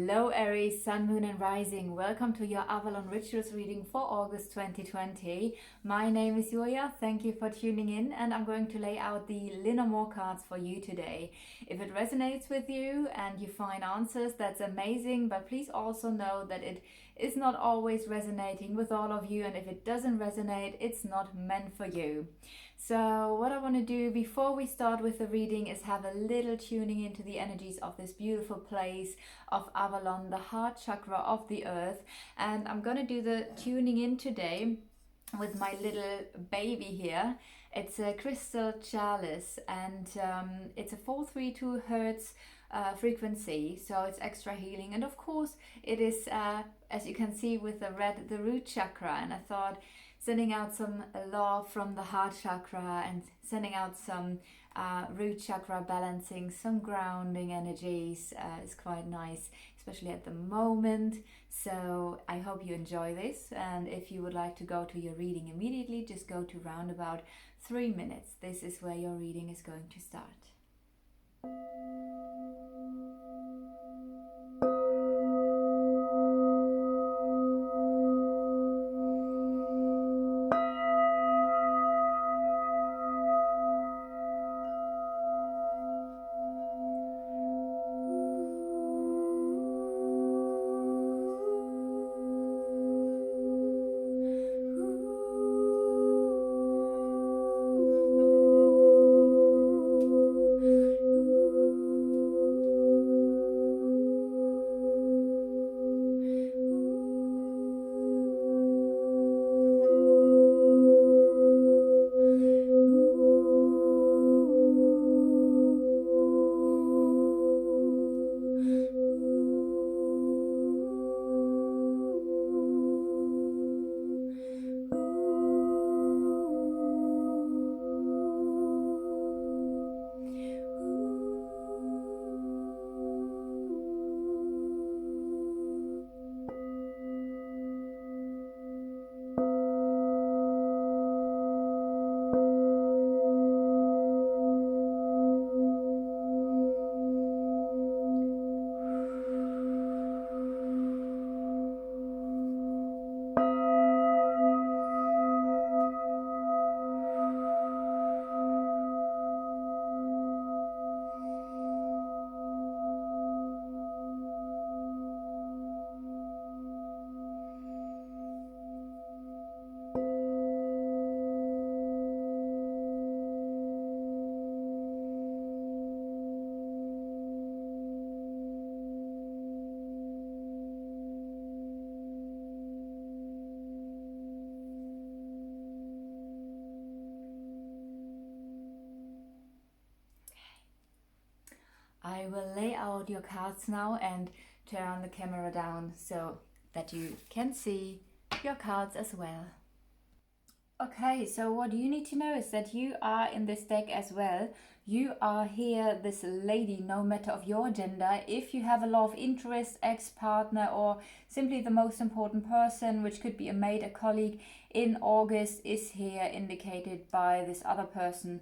Hello Aries, Sun, Moon and Rising. Welcome to your Avalon Rituals reading for August 2020. My name is Julia. Thank you for tuning in, and I'm going to lay out the lenormand cards for you today. If it resonates with you and you find answers, that's amazing, but please also know that it is not always resonating with all of you, and if it doesn't resonate, it's not meant for you. So what I want to do before we start with the reading is have a little tuning into the energies of this beautiful place of Avalon, the heart chakra of the earth. And I'm going to do the tuning in today with my little baby here. It's a crystal chalice, and it's a 432 hertz frequency, so it's extra healing. And of course it is, as you can see with the red, the root chakra. And I thought sending out some love from the heart chakra and sending out some root chakra balancing, some grounding energies is quite nice, especially at the moment. So I hope you enjoy this, and if you would like to go to your reading immediately, just go to round about 3 minutes. This is where your reading is going to start. I will lay out your cards now and turn the camera down so that you can see your cards as well. Okay, so what you need to know is that you are in this deck as well. You are here, this lady, no matter of your gender. If you have a lot of interest, ex-partner, or simply the most important person, which could be a mate, a colleague, in August is here indicated by this other person,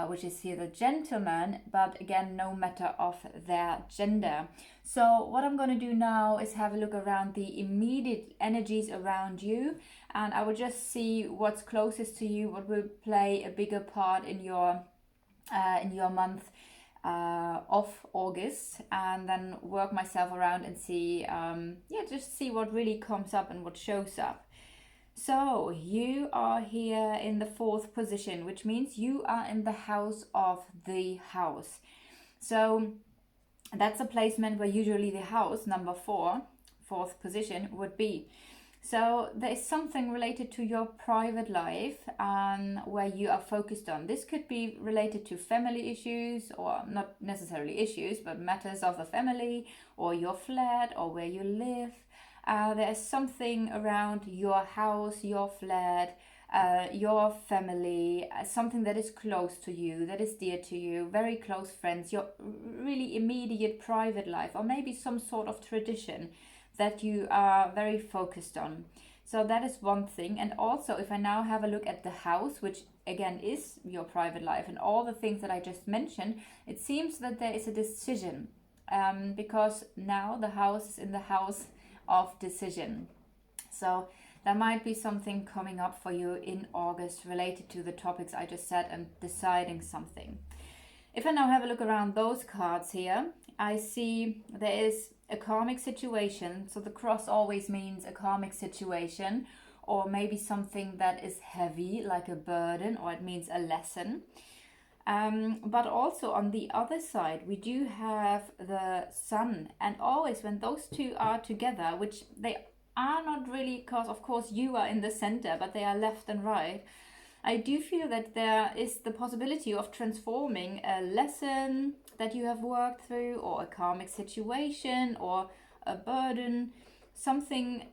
which is here the gentleman, but again, no matter of their gender. So what I'm going to do now is have a look around the immediate energies around you, and I will just see what's closest to you, what will play a bigger part in your month of August, and then work myself around and see, just see what really comes up and what shows up. So you are here in the 4th position, which means you are in the house of the house. So that's a placement where usually the house number 4, 4th position, would be. So there is something related to your private life where you are focused on. This could be related to family issues, or not necessarily issues, but matters of the family or your flat or where you live. There is something around your house, your flat, your family, something that is close to you, that is dear to you, very close friends, your really immediate private life, or maybe some sort of tradition that you are very focused on. So that is one thing. And also, if I now have a look at the house, which again is your private life and all the things that I just mentioned, it seems that there is a decision because now the house is in the house of decision. So there might be something coming up for you in August related to the topics I just said and deciding something. If I now have a look around those cards here, I see there is a karmic situation. So the cross always means a karmic situation, or maybe something that is heavy, like a burden, or it means a lesson. But also on the other side, we do have the sun. And always when those two are together, which they are not really, because of course you are in the center, but they are left and right, I do feel that there is the possibility of transforming a lesson that you have worked through, or a karmic situation, or a burden, something.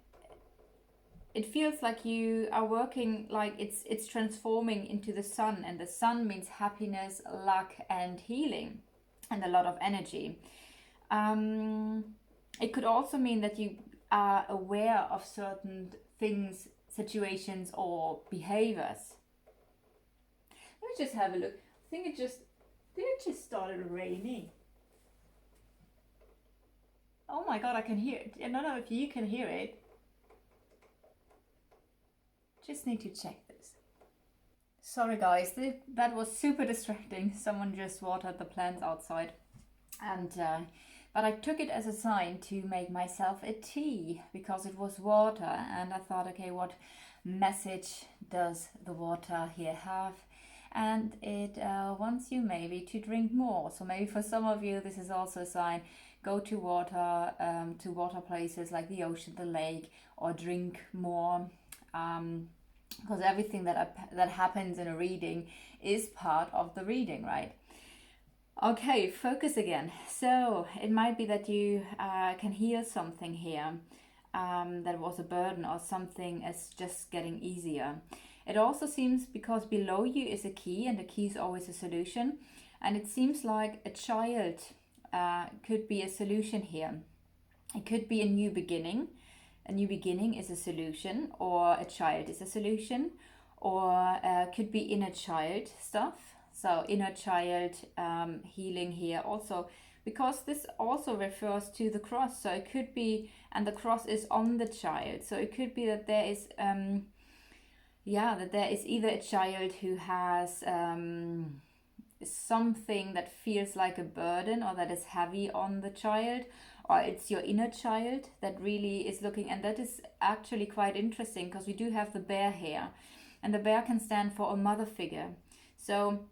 It feels like you are working, like it's transforming into the sun, and the sun means happiness, luck, and healing, and a lot of energy. It could also mean that you are aware of certain things, situations, or behaviors. Let me just have a look. I think it just started raining. Oh my god, I can hear it. I don't know if you can hear it. Just need to check this. Sorry guys, that was super distracting. Someone just watered the plants outside, and but I took it as a sign to make myself a tea because it was water, and I thought, okay, what message does the water here have? And it wants you maybe to drink more. So maybe for some of you this is also a sign. Go to water places like the ocean, the lake, or drink more. Because everything that happens in a reading is part of the reading, right? Okay, focus again. So it might be that you can heal something here that was a burden, or something is just getting easier. It also seems, because below you is a key, and the key is always a solution, and it seems like a child could be a solution here. It could be a new beginning. A new beginning is a solution, or a child is a solution, or could be inner child stuff. So inner child healing here also, because this also refers to the cross. So it could be, and the cross is on the child. So it could be that there is, that there is either a child who has something that feels like a burden, or that is heavy on the child, or it's your inner child that really is looking. And that is actually quite interesting, because we do have the bear here, and the bear can stand for a mother figure. So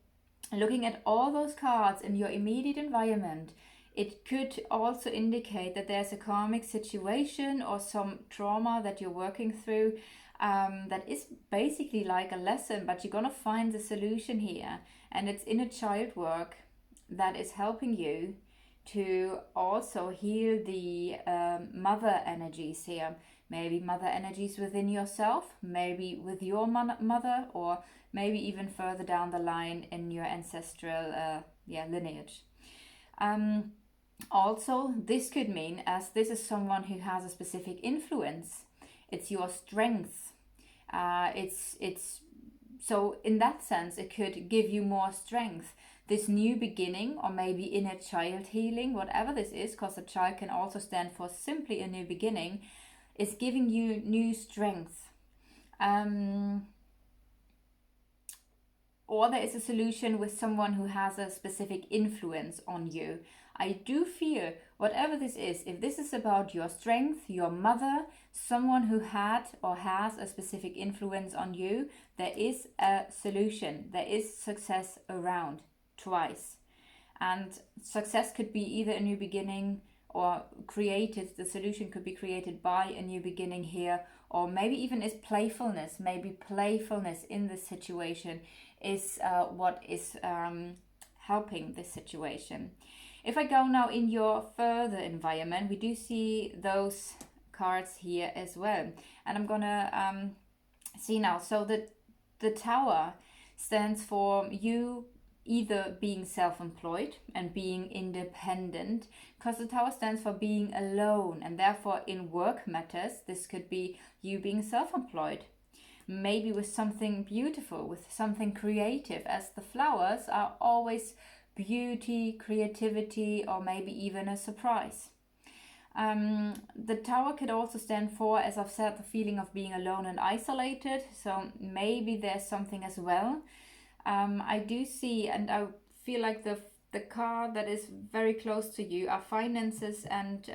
looking at all those cards in your immediate environment, it could also indicate that there's a karmic situation or some trauma that you're working through, that is basically like a lesson, but you're gonna find the solution here. And it's inner child work that is helping you to also heal the mother energies here. Maybe mother energies within yourself, maybe with your mother, or maybe even further down the line in your ancestral lineage. Also, this could mean, as this is someone who has a specific influence, it's your strength. So in that sense, it could give you more strength. This new beginning, or maybe inner child healing, whatever this is, because a child can also stand for simply a new beginning, is giving you new strength. Or there is a solution with someone who has a specific influence on you. I do feel, whatever this is, if this is about your strength, your mother, someone who had or has a specific influence on you, there is a solution. There is success around twice. And success could be either a new beginning, or the solution could be created by a new beginning here, or maybe even is playfulness. Maybe playfulness in this situation is what is helping this situation. If I go now in your further environment, we do see those cards here as well. And I'm gonna see now. So the tower stands for you either being self-employed and being independent, because the tower stands for being alone, and therefore in work matters, this could be you being self-employed. Maybe with something beautiful, with something creative, as the flowers are always beauty, creativity, or maybe even a surprise. The Tower could also stand for, as I've said, the feeling of being alone and isolated. So maybe there's something as well. I do see, and I feel like the card that is very close to you are finances and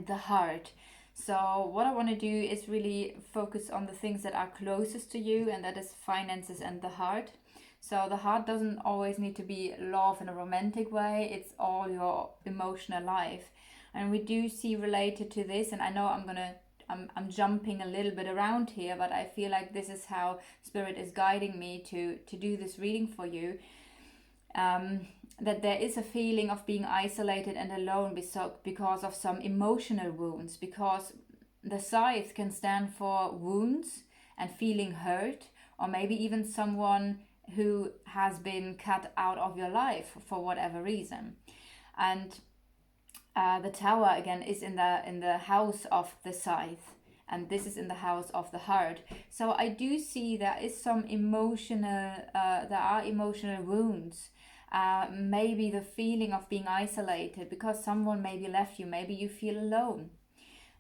the heart. So what I want to do is really focus on the things that are closest to you, and that is finances and the heart. So the heart doesn't always need to be love in a romantic way. It's all your emotional life. And we do see related to this, and I know I'm jumping a little bit around here, but I feel like this is how Spirit is guiding me to do this reading for you. That there is a feeling of being isolated and alone because of some emotional wounds, because the scythe can stand for wounds and feeling hurt, or maybe even someone who has been cut out of your life for whatever reason. And the Tower again is in the house of the scythe, and this is in the house of the heart. So I do see there is some emotional, there are emotional wounds. Maybe the feeling of being isolated because someone maybe left you, maybe you feel alone.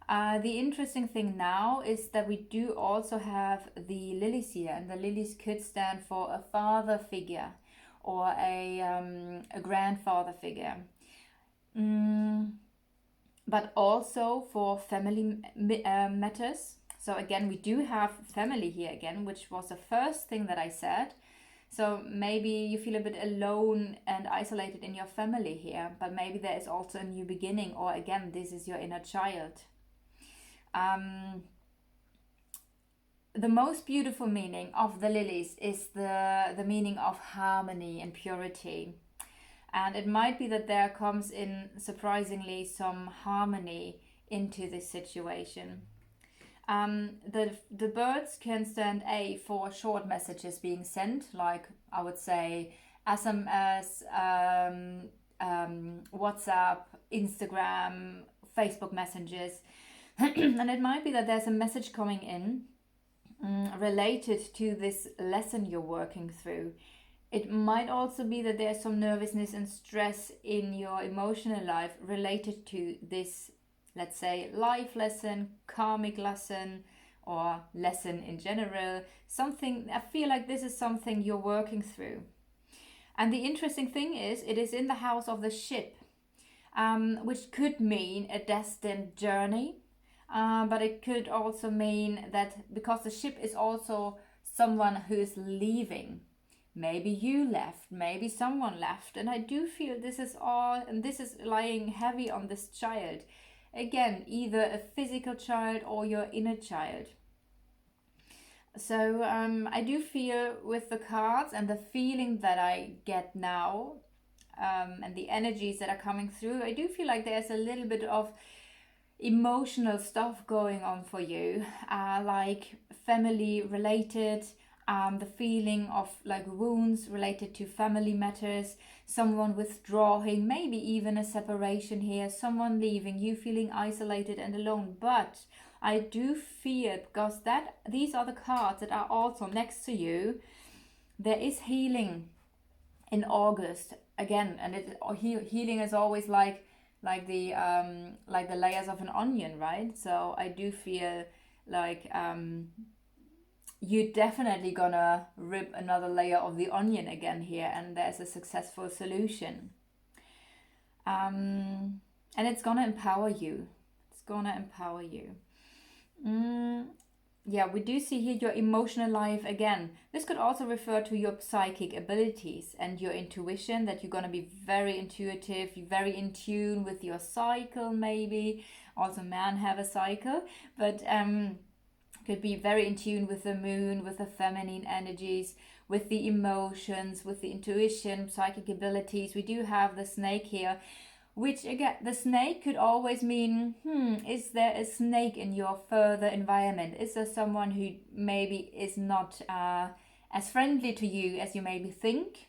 The interesting thing now is that we do also have the lilies here, and the lilies could stand for a father figure or a grandfather figure. But also for family matters. So again, we do have family here again, which was the first thing that I said. So maybe you feel a bit alone and isolated in your family here, but maybe there is also a new beginning, or again, this is your inner child. The most beautiful meaning of the lilies is the meaning of harmony and purity. And it might be that there comes in surprisingly some harmony into this situation. The birds can stand for short messages being sent, like I would say SMS, WhatsApp, Instagram, Facebook messages. And it might be that there's a message coming in related to this lesson you're working through. It might also be that there's some nervousness and stress in your emotional life related to this, let's say, life lesson, karmic lesson, or lesson in general. Something, I feel like this is something you're working through. And the interesting thing is, it is in the house of the ship, which could mean a destined journey. But it could also mean that because the ship is also someone who is leaving. Maybe you left, maybe someone left. And I do feel this is all, and this is lying heavy on this child. Again, either a physical child or your inner child. So I do feel with the cards and the feeling that I get now, and the energies that are coming through, I do feel like there's a little bit of emotional stuff going on for you, like family related, the feeling of like wounds related to family matters, someone withdrawing, maybe even a separation here, someone leaving, you feeling isolated and alone. But I do feel, because these are the cards that are also next to you, there is healing in August again, and healing is always like the layers of an onion, right? So I do feel like you're definitely gonna rip another layer of the onion again here, and there's a successful solution. And it's gonna empower you. It's gonna empower you. Yeah, we do see here your emotional life again. This could also refer to your psychic abilities and your intuition, that you're going to be very intuitive, very in tune with your cycle maybe. Also men have a cycle, but could be very in tune with the moon, with the feminine energies, with the emotions, with the intuition, psychic abilities. We do have the snake here, which again, the snake could always mean, is there a snake in your further environment? Is there someone who maybe is not as friendly to you as you maybe think?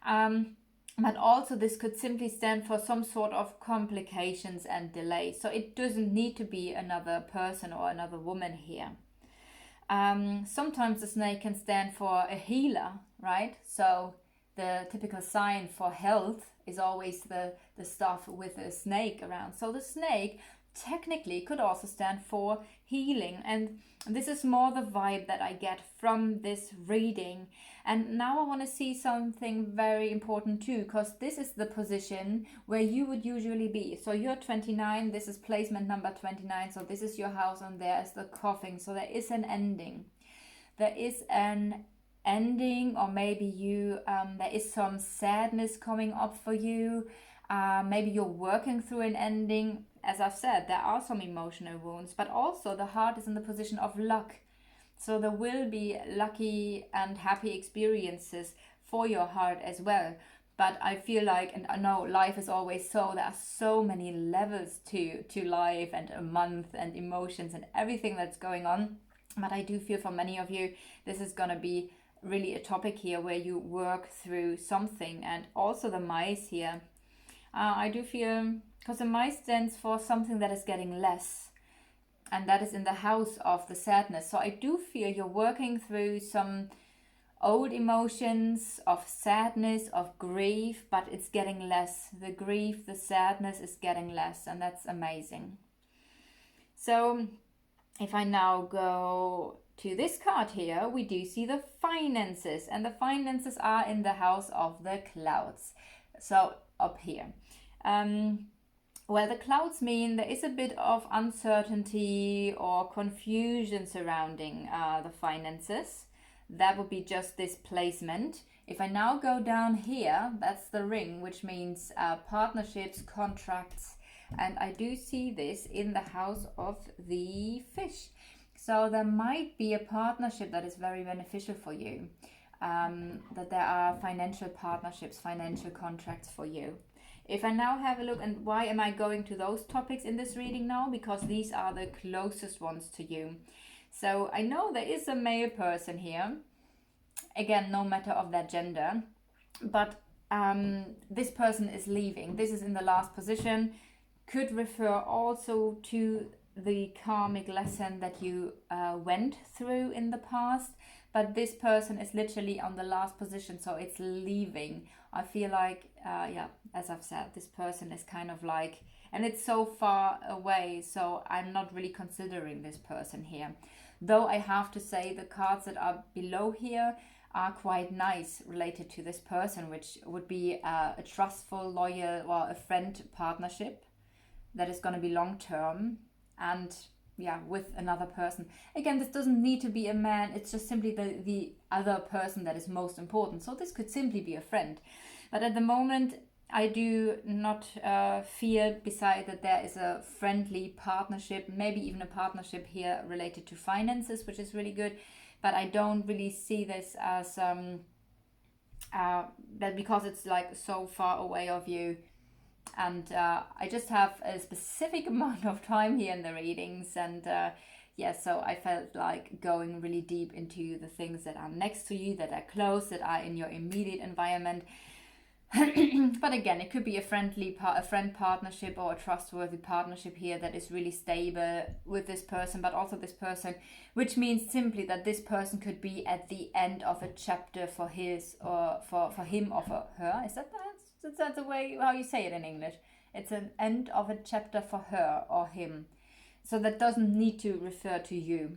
But also this could simply stand for some sort of complications and delays. So it doesn't need to be another person or another woman here. Sometimes the snake can stand for a healer, right? So the typical sign for health is always the stuff with a snake around. So the snake technically could also stand for healing, and this is more the vibe that I get from this reading. And now I want to see something very important too, because this is the position where you would usually be. So you're 29, this is placement number 29, so this is your house, and there is the coffin. So there is an ending. There is an ending, or maybe you there is some sadness coming up for you. Maybe you're working through an ending. As I've said, there are some emotional wounds, but also the heart is in the position of luck. So there will be lucky and happy experiences for your heart as well. But I feel like, and I know life is always so, there are so many levels to life and a month and emotions and everything that's going on. But I do feel for many of you, this is going to be really a topic here where you work through something. And also the mice here. I do feel, because the mice stands for something that is getting less. And that is in the house of the sadness. So I do feel you're working through some old emotions of sadness, of grief, but it's getting less. The grief, the sadness is getting less, and that's amazing. So if I now go to this card here, we do see the finances, and the finances are in the house of the clouds. So up here. Well, the clouds mean there is a bit of uncertainty or confusion surrounding the finances. That would be just this placement. If I now go down here, that's the ring, which means partnerships, contracts. And I do see this in the house of the fish. So there might be a partnership that is very beneficial for you. That there are financial partnerships, financial contracts for you. If I now have a look, and why am I going to those topics in this reading now? Because these are the closest ones to you. So I know there is a male person here. Again, no matter of their gender. But this person is leaving. This is in the last position. Could refer also to the karmic lesson that you went through in the past. But this person is literally on the last position, so it's leaving. I feel like, as I've said, this person is kind of like, and it's so far away, so I'm not really considering this person here. Though I have to say the cards that are below here are quite nice related to this person, which would be a trustful, loyal, or a friend partnership that is going to be long-term, and with another person. Again, this doesn't need to be a man, it's just simply the other person that is most important. So this could simply be a friend. But at the moment, I do not feel, beside that, there is a friendly partnership, maybe even a partnership here related to finances, which is really good. But I don't really see this as that, because it's like so far away of you. And I just have a specific amount of time here in the readings, and so I felt like going really deep into the things that are next to you, that are close, that are in your immediate environment. But again, it could be a friend partnership or a trustworthy partnership here that is really stable with this person, but also this person, which means simply that this person could be at the end of a chapter for his or for him or for her. Is that the way how you say it in English? It's an end of a chapter for her or him. So that doesn't need to refer to you,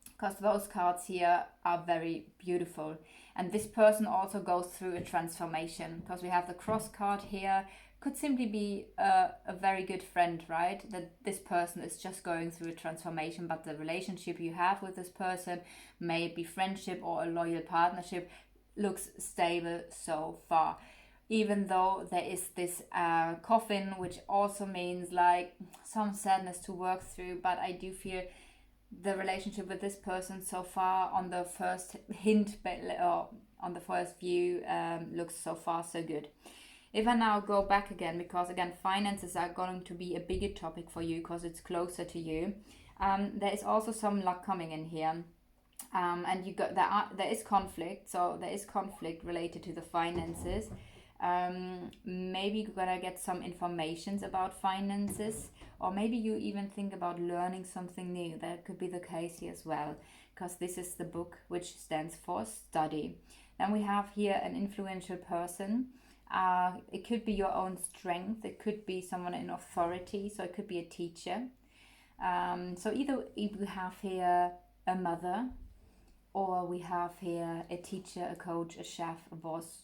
because those cards here are very beautiful. And this person also goes through a transformation, because we have the cross card here. Could simply be a very good friend, right? That this person is just going through a transformation, but the relationship you have with this person, may it be friendship or a loyal partnership, looks stable so far. Even though there is this coffin, which also means like some sadness to work through, but I do feel the relationship with this person so far, on the first hint or on the first view, looks so far so good. If I now go back again, because again finances are going to be a bigger topic for you because it's closer to you, there is also some luck coming in here. And you got there is conflict, so there is conflict related to the finances. Maybe you're gonna get some informations about finances, or maybe you even think about learning something new. That could be the case here as well, because this is the book which stands for study. Then we have here an influential person. It could be your own strength. It could be someone in authority. So it could be a teacher. So either we have here a mother, or we have here a teacher, a coach, a chef, a boss,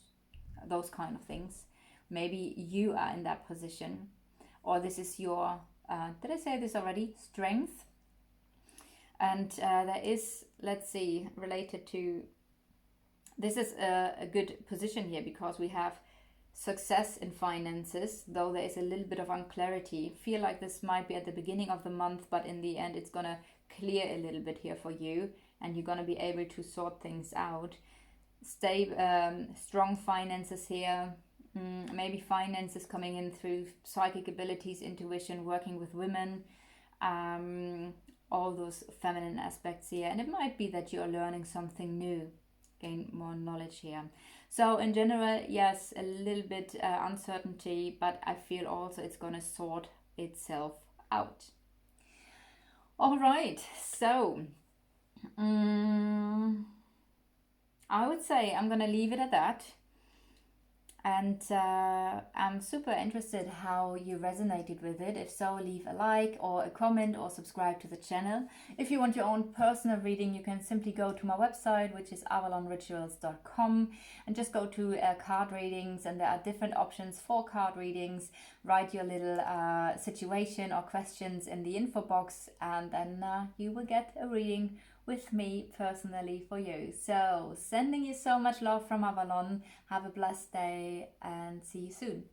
those kind of things. Maybe you are in that position, or this is your, did I say this already? Strength. And there is, let's see, related to, this is a good position here because we have success in finances, though there is a little bit of unclarity. Feel like this might be at the beginning of the month, but in the end it's gonna clear a little bit here for you, and you're gonna be able to sort things out. Strong finances here. Maybe finances coming in through psychic abilities, intuition, working with women, all those feminine aspects here. And it might be that you're learning something new, gain more knowledge here. So in general, yes, a little bit uncertainty, but I feel also it's going to sort itself out. All right, so I would say I'm going to leave it at that. And I'm super interested how you resonated with it. If so, leave a like or a comment or subscribe to the channel. If you want your own personal reading, you can simply go to my website, which is avalonrituals.com, and just go to card readings, and there are different options for card readings. Write your little situation or questions in the info box, and then you will get a reading with me personally for you. So sending you so much love from Avalon. Have a blessed day and see you soon.